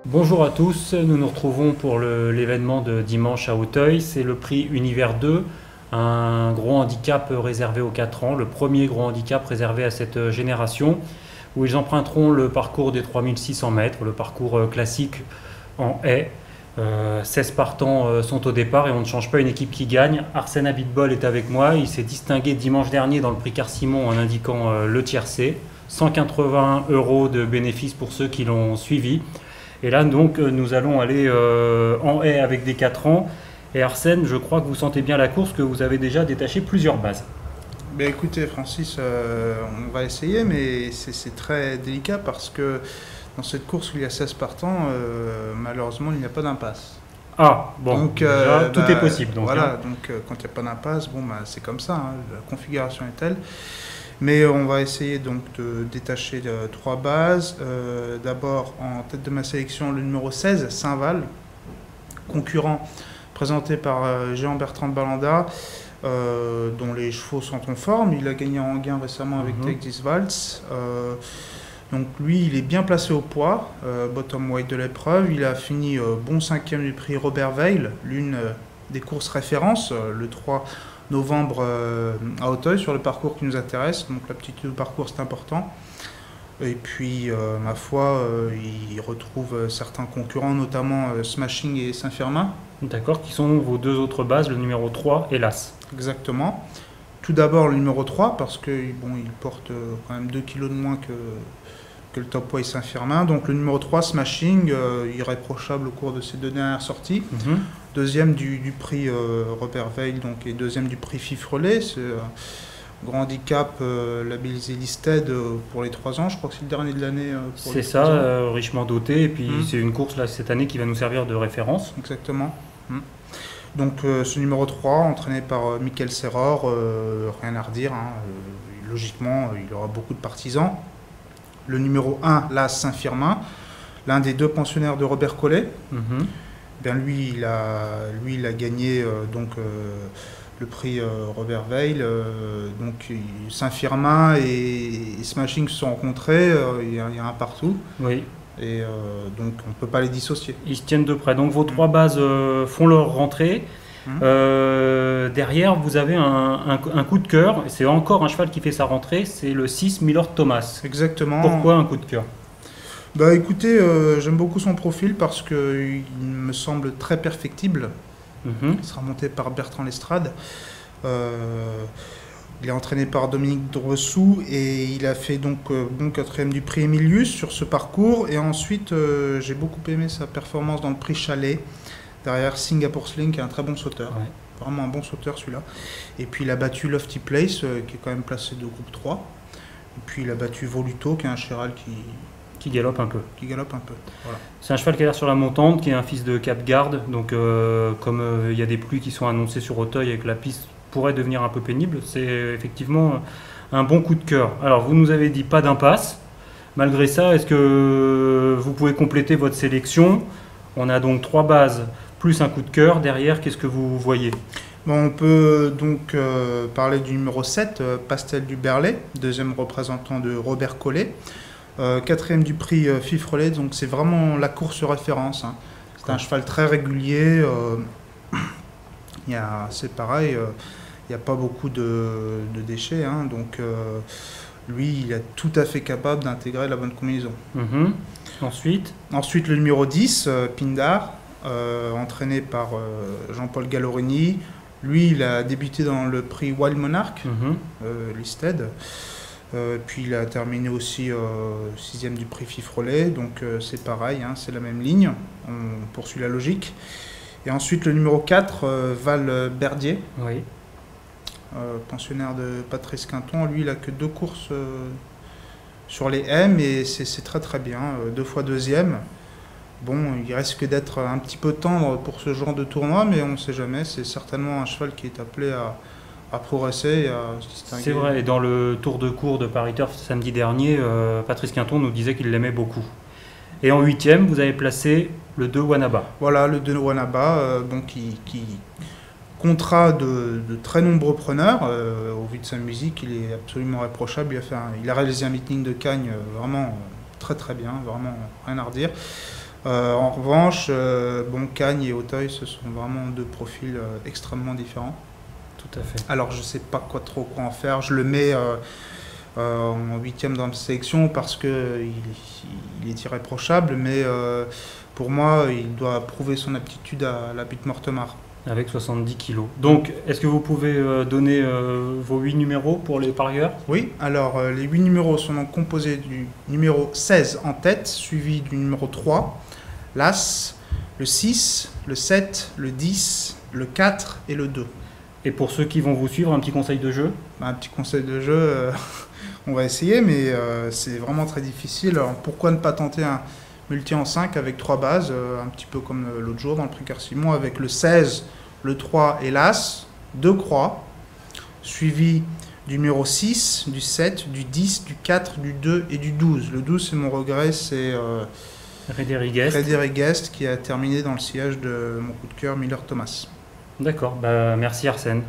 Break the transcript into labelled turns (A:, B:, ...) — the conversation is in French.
A: Bonjour à tous, nous nous retrouvons pour l'événement de dimanche à Auteuil. C'est le prix Univers 2, un gros handicap réservé aux 4 ans, le premier gros handicap réservé à cette génération, où ils emprunteront le parcours des 3600 mètres, le parcours classique en haie. 16 partants sont au départ et on ne change pas une équipe qui gagne. Arsène Abitbol est avec moi, il s'est distingué dimanche dernier dans le prix Car-Simon en indiquant le tiercé. 181 € de bénéfices pour ceux qui l'ont suivi. Et là donc nous allons aller en haie avec des 4 ans. Et Arsène, je crois que vous sentez bien la course, que vous avez déjà détaché plusieurs bases.
B: Ben écoutez Francis, on va essayer, mais c'est très délicat parce que dans cette course où il y a 16 partants, malheureusement il n'y a pas d'impasse.
A: Ah, bon,
B: donc,
A: déjà, tout est possible. Donc,
B: voilà,
A: hein.
B: donc quand il n'y a pas d'impasse, bon, c'est comme ça, hein, la configuration est telle. Mais on va essayer donc de détacher 3 bases. D'abord, en tête de ma sélection, le numéro 16, Saint-Val, concurrent présenté par Jean-Bertrand de Balanda, dont les chevaux sont en forme. Il a gagné en gain récemment avec Take This Waltz. Donc lui, il est bien placé au poids, bottom weight de l'épreuve. Il a fini bon 5e du prix Robert Weil, l'une des courses références, le 3 novembre à Auteuil, sur le parcours qui nous intéresse. Donc l'aptitude au parcours, c'est important. Et puis, ma foi, il retrouve certains concurrents, notamment Smashing et Saint-Firmin.
A: D'accord, qui sont vos deux autres bases, le numéro 3 et l'As.
B: Exactement. Tout d'abord le numéro 3, parce que bon, il porte quand même 2 kg de moins que le top weight Saint-Firmin. Donc le numéro 3, Smashing, irréprochable au cours de ses 2 dernières sorties. Deuxième du prix Robert Weil, donc, et deuxième du prix Fifrelet. C'est grand handicap labellisé Listed pour les 3 ans. Je crois que c'est le dernier de l'année.
A: C'est ça, richement doté. Et puis c'est une course là, cette année qui va nous servir de référence.
B: Exactement. Donc ce numéro 3, entraîné par Michael Serror, rien à redire, hein, logiquement il aura beaucoup de partisans. Le numéro 1, l'As Saint-Firmin, l'un des 2 pensionnaires de Robert Collet. Ben lui, il a gagné le prix Robert Weil. Donc Saint-Firmin et Smashing se sont rencontrés, il y a un partout.
A: Oui.
B: Et donc on ne peut pas les dissocier.
A: Ils se tiennent de près. Donc vos 3 bases font leur rentrée. Derrière, vous avez un coup de cœur. C'est encore un cheval qui fait sa rentrée. C'est le 6 Milord Thomas.
B: Exactement.
A: Pourquoi un coup de cœur?
B: Bah écoutez, j'aime beaucoup son profil parce qu'il me semble très perfectible. Il sera monté par Bertrand Lestrade. Il est entraîné par Dominique Dressou et il a fait donc bon 4e du prix Emilius sur ce parcours. Et ensuite, j'ai beaucoup aimé sa performance dans le prix Chalet, derrière Singapore Sling, qui est un très bon sauteur. Ouais. Vraiment un bon sauteur celui-là. Et puis il a battu Lofty Place, qui est quand même placé de groupe 3. Et puis il a battu Voluto, qui est un cheval qui
A: galope un peu.
B: Qui galope un peu. Voilà.
A: C'est un cheval qui a l'air sur la montante, qui est un fils de Cap-Garde. Donc comme il y a des pluies qui sont annoncées sur Auteuil et que la piste pourrait devenir un peu pénible, c'est effectivement un bon coup de cœur. Alors vous nous avez dit pas d'impasse. Malgré ça, est-ce que vous pouvez compléter votre sélection? On a donc 3 bases plus un coup de cœur. Derrière, qu'est-ce que vous voyez?
B: Bon, on peut donc parler du numéro 7, Pastel du Berlay, 2e représentant de Robert Collet. 4e du prix Fifrelet, donc c'est vraiment la course référence. Hein. C'est un cheval très régulier. C'est pareil, il n'y a pas beaucoup de déchets. Hein, donc lui, il est tout à fait capable d'intégrer la bonne combinaison. Ensuite, le numéro 10, Pindar, entraîné par Jean-Paul Gallorini. Lui, il a débuté dans le prix Wild Monarch, Listed. Puis il a terminé aussi 6e du prix Fifrelet, donc c'est pareil, hein, c'est la même ligne, on poursuit la logique. Et ensuite le numéro 4, Val Berdier, pensionnaire de Patrice Quinton. Lui, il n'a que 2 courses sur les M et c'est très très bien, 2 fois 2e. Bon, il risque d'être un petit peu tendre pour ce genre de tournoi, mais on ne sait jamais, c'est certainement un cheval qui est appelé à progresser et à se distinguer.
A: C'est vrai, et dans le tour de cours de Paris Turf samedi dernier, Patrice Quinton nous disait qu'il l'aimait beaucoup. Et en 8e, vous avez placé le 2 Wanaba.
B: Voilà, le 2 Wanaba, qui comptera de très nombreux preneurs. Au vu de sa musique, il est absolument réprochable. Il a réalisé un meeting de Cagnes vraiment très très bien, vraiment rien à redire. En revanche, Cagne et Auteuil, ce sont vraiment deux profils extrêmement différents.
A: Tout à fait.
B: Alors je ne sais pas quoi en faire, je le mets en 8e dans la sélection parce qu'il est irréprochable, mais pour moi, il doit prouver son aptitude à la butte Mortemart.
A: Avec 70 kilos. Donc, est-ce que vous pouvez donner vos 8 numéros pour les parieurs?
B: Oui, alors les 8 numéros sont donc composés du numéro 16 en tête, suivi du numéro 3, l'As, le 6, le 7, le 10, le 4 et le 2.
A: Et pour ceux qui vont vous suivre, un petit conseil de jeu?
B: Un petit conseil de jeu, on va essayer, mais c'est vraiment très difficile. Alors, pourquoi ne pas tenter un multi en 5 avec 3 bases, un petit peu comme l'autre jour dans le prix Simon, avec le 16, le 3 et l'As, 2 croix, suivi du numéro 6, du 7, du 10, du 4, du 2 et du 12. Le 12, c'est mon regret, c'est
A: Frédéric Guest
B: qui a terminé dans le sillage de mon coup de cœur Miller Thomas.
A: D'accord, merci Arsène.